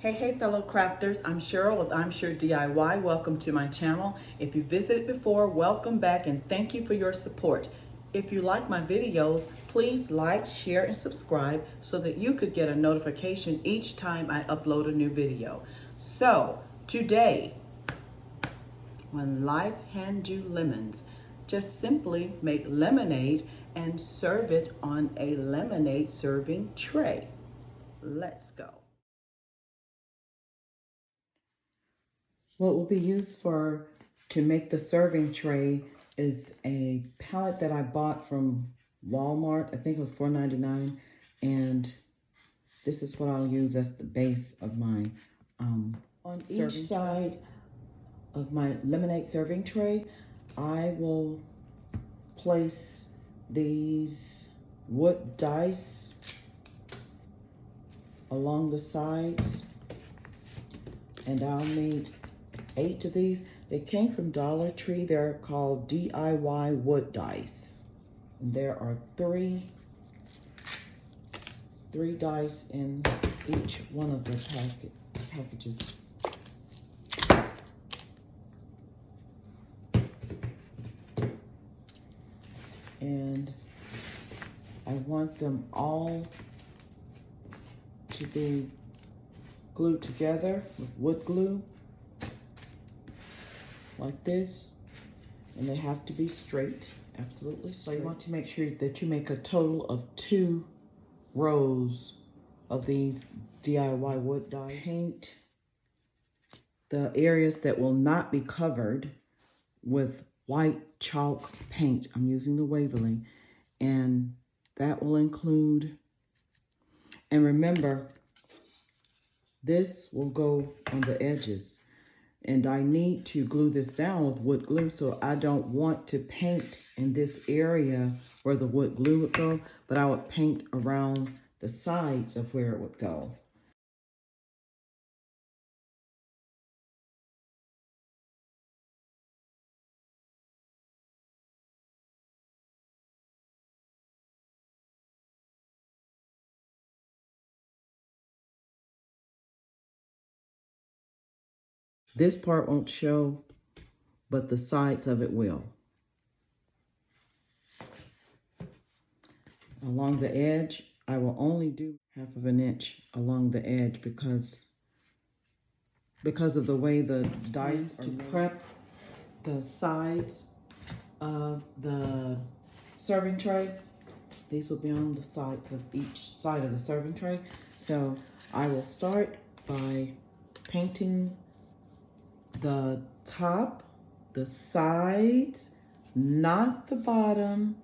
Hey fellow crafters, I'm Shirrell with I'm Sure DIY. Welcome to my channel. If you visited before, welcome back and thank you for your support. If you like my videos, please like, share, and subscribe so that you could get a notification each time I upload a new video. So today, when life hands you lemons, just simply make lemonade and serve it on a lemonade serving tray. Let's go. What will be used to make the serving tray is a palette that I bought from Walmart. I think it was $4.99, and this is what I'll use as the base of my on each side of my lemonade serving tray. I will place these wood dice along the sides, and I'll need 8 of these. They came from Dollar Tree. They're called DIY wood dice. And there are three dice in each one of the packages. And I want them all to be glued together with wood glue, like this, and they have to be straight, absolutely straight. So you want to make sure that you make a total of 2 rows of these DIY wood dice. Paint the areas that will not be covered with white chalk paint. I'm using the Waverly, and that will include, and remember, this will go on the edges. And I need to glue this down with wood glue, so I don't want to paint in this area where the wood glue would go, but I would paint around the sides of where it would go. This part won't show, but the sides of it will. Along the edge, I will only do 1/2 inch along the edge because of the way the dice are made. To prep the sides of the serving tray, these will be on the sides of each side of the serving tray. So I will start by painting the top, the sides, not the bottom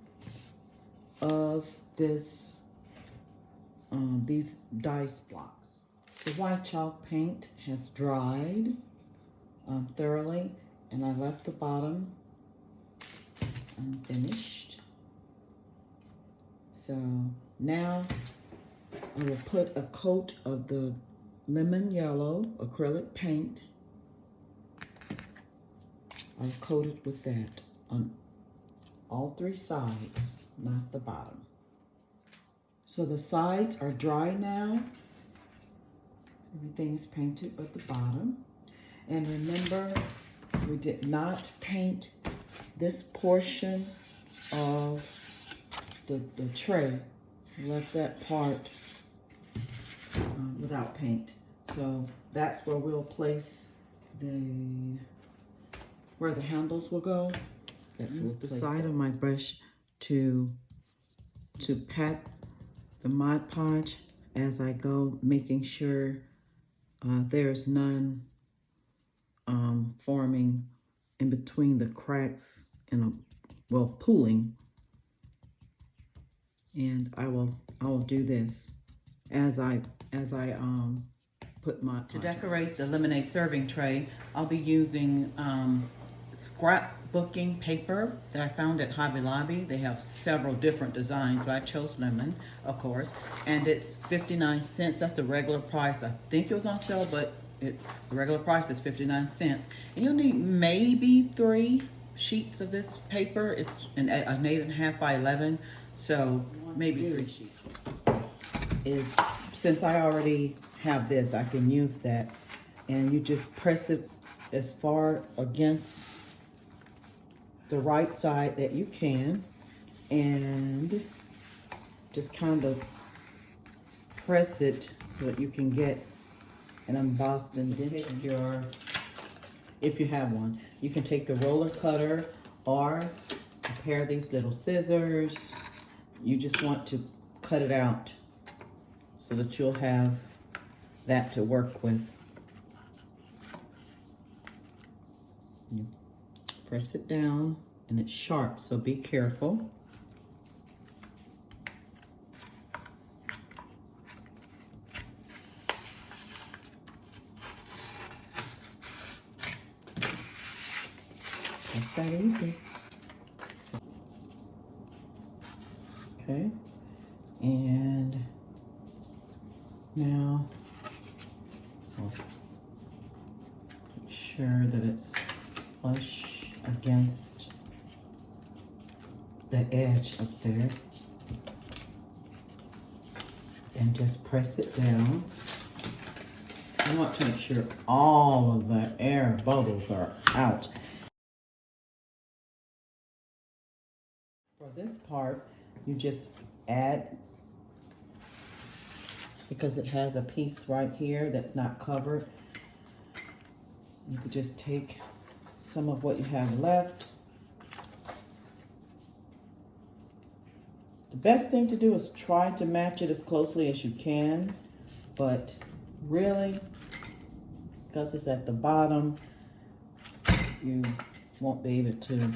of this, these dice blocks. The white chalk paint has dried thoroughly, and I left the bottom unfinished. So now I will put a coat of the lemon yellow acrylic paint. I'll coat it with that on all 3 sides, not the bottom. So the sides are dry now. Everything is painted but the bottom. And remember, we did not paint this portion of the tray. We left that part without paint. So that's where we'll place where the handles will go. That's the side of my brush to pat the Mod Podge as I go, making sure there's none forming in between the cracks and pooling. And I will do this as I put my to decorate the lemonade serving tray. I'll be using scrapbooking paper that I found at Hobby Lobby. They have several different designs, but I chose lemon, of course, and it's 59 cents. That's the regular price. I think it was on sale, but the regular price is 59 cents. And you'll need maybe 3 sheets of this paper. It's an 8.5 by 11, so maybe 3 sheets. Is since I already have this, I can use that. And you just press it as far against the right side that you can, and just kind of press it so that you can get an embossed indentation. If you have one, you can take the roller cutter or a pair of these little scissors. You just want to cut it out so that you'll have that to work with. You press it down, and it's sharp, so be careful. That's that easy. Okay, and now we'll make sure that it's flush against the edge up there, and just press it down. You want to make sure all of the air bubbles are out. For this part, you just add, because it has a piece right here that's not covered, you could just take some of what you have left. The best thing to do is try to match it as closely as you can, but really, because it's at the bottom, you won't be able to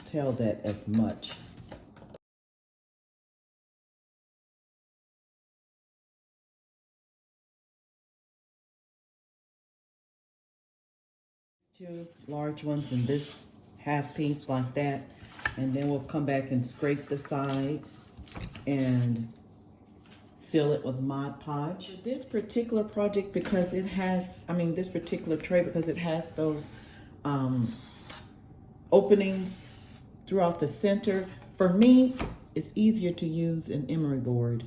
tell that as much. Two large ones and this half piece like that, and then we'll come back and scrape the sides and seal it with Mod Podge. This particular project, because it has, this particular tray, because it has those openings throughout the center, for me, it's easier to use an emery board,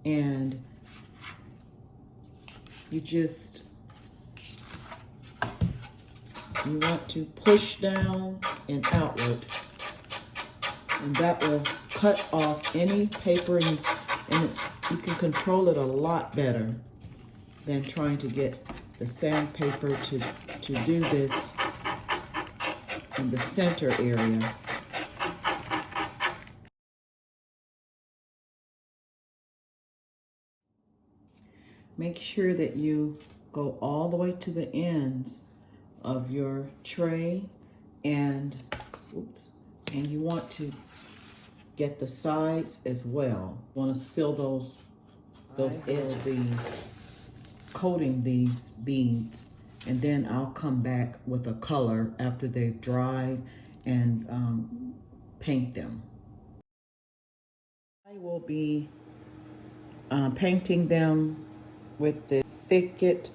and you want to push down and outward, and that will cut off any paper, and you can control it a lot better than trying to get the sandpaper to do this in the center area. Make sure that you go all the way to the ends of your tray, and you want to get the sides as well. You want to seal those edges. Be coating these beads, and then I'll come back with a color after they've dried and paint them. I will be painting them with the Thicket,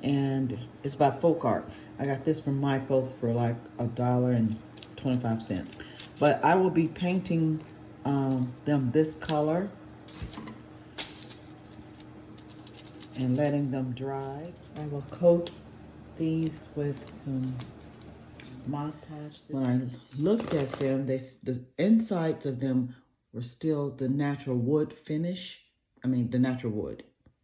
and it's by Folk Art. I got this from Michael's for like $1.25. But I will be painting them this color and letting them dry. I will coat these with some Mod Podge. When I looked at them, the insides of them were still the natural wood finish. The natural wood.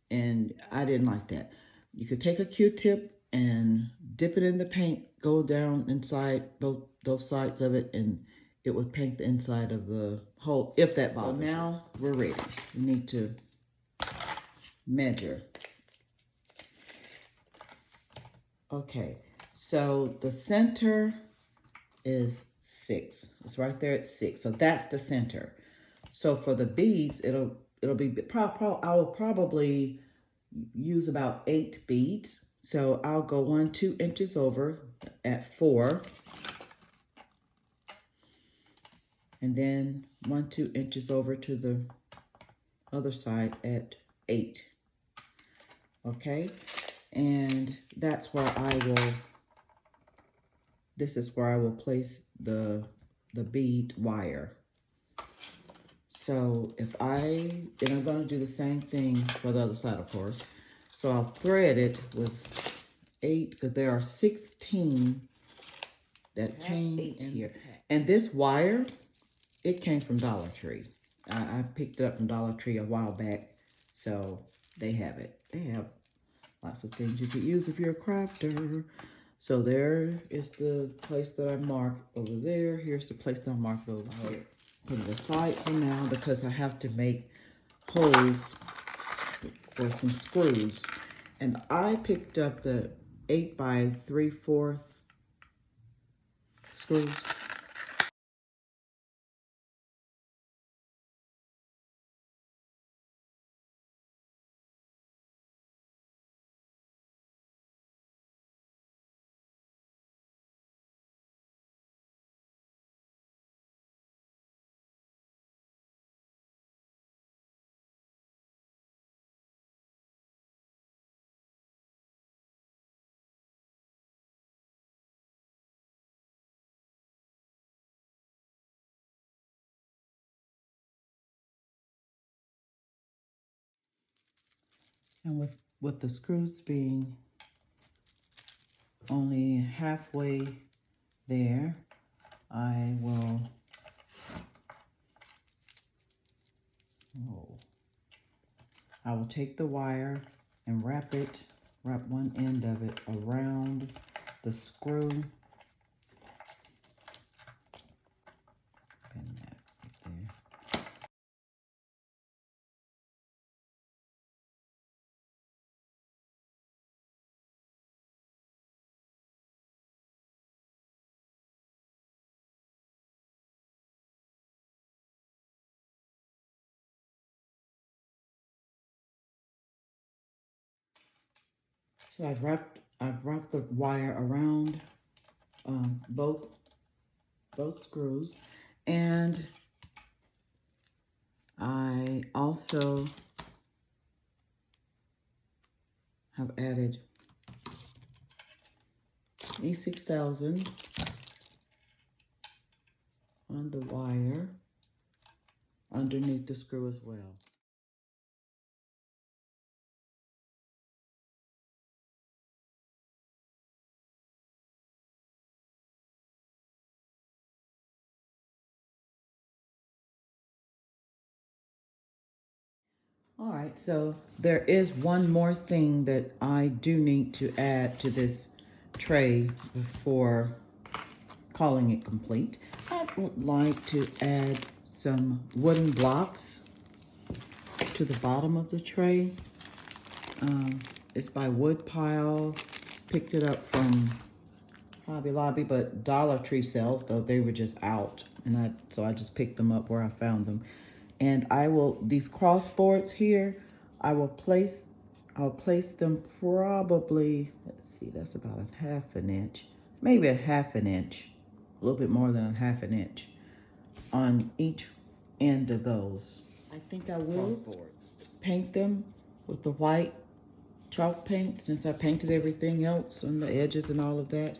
And I didn't like that. You could take a Q-tip and dip it in the paint, go down inside those sides of it, and it would paint the inside of the hole, if that bothers you. So now we're ready. We need to measure. Okay, so the center is 6. It's right there at 6. So that's the center. So for the beads, it'll be, I will probably use about 8 beads. So I'll go 2 inches over at 4. And then 2 inches over to the other side at 8. Okay. And that's where this is where I will place the bead wire. So and I'm going to do the same thing for the other side, of course. So I'll thread it with 8, because there are 16 that came in here. And this wire, it came from Dollar Tree. I picked it up from Dollar Tree a while back. So they have it. They have lots of things you could use if you're a crafter. So there is the place that I marked over there. Here's the place that I marked over here. Put it aside for now because I have to make holes for some screws. And I picked up the 8 by 3/4 screws. And with the screws being only halfway there, I will take the wire and wrap one end of it around the screw. Pin that right there. So I've wrapped the wire around both screws, and I also have added E6000 on the wire underneath the screw as well. All right, so there is one more thing that I do need to add to this tray before calling it complete. I would like to add some wooden blocks to the bottom of the tray. It's by Woodpile. Picked it up from Hobby Lobby, but Dollar Tree sells, though they were just out, and so I just picked them up where I found them. And these crossboards here, I'll place them probably, let's see, that's about a 1/2 inch, maybe a 1/2 inch, a little bit more than a 1/2 inch on each end of those. I think I will paint them with the white chalk paint, since I painted everything else on the edges and all of that.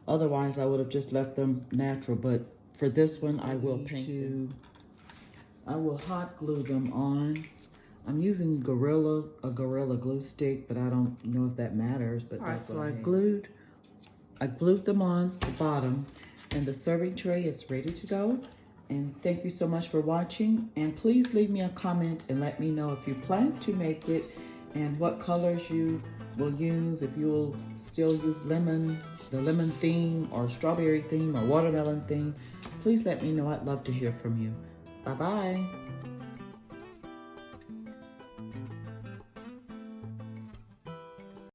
Otherwise, I would have just left them natural, but for this one, I will paint them. I will hot glue them on. I'm using a Gorilla glue stick, but I don't know if that matters. But that's so I glued them on the bottom, and the serving tray is ready to go. And thank you so much for watching. And please leave me a comment and let me know if you plan to make it and what colors you will use. If you will still use the lemon theme, or strawberry theme, or watermelon theme, please let me know. I'd love to hear from you. Bye-bye.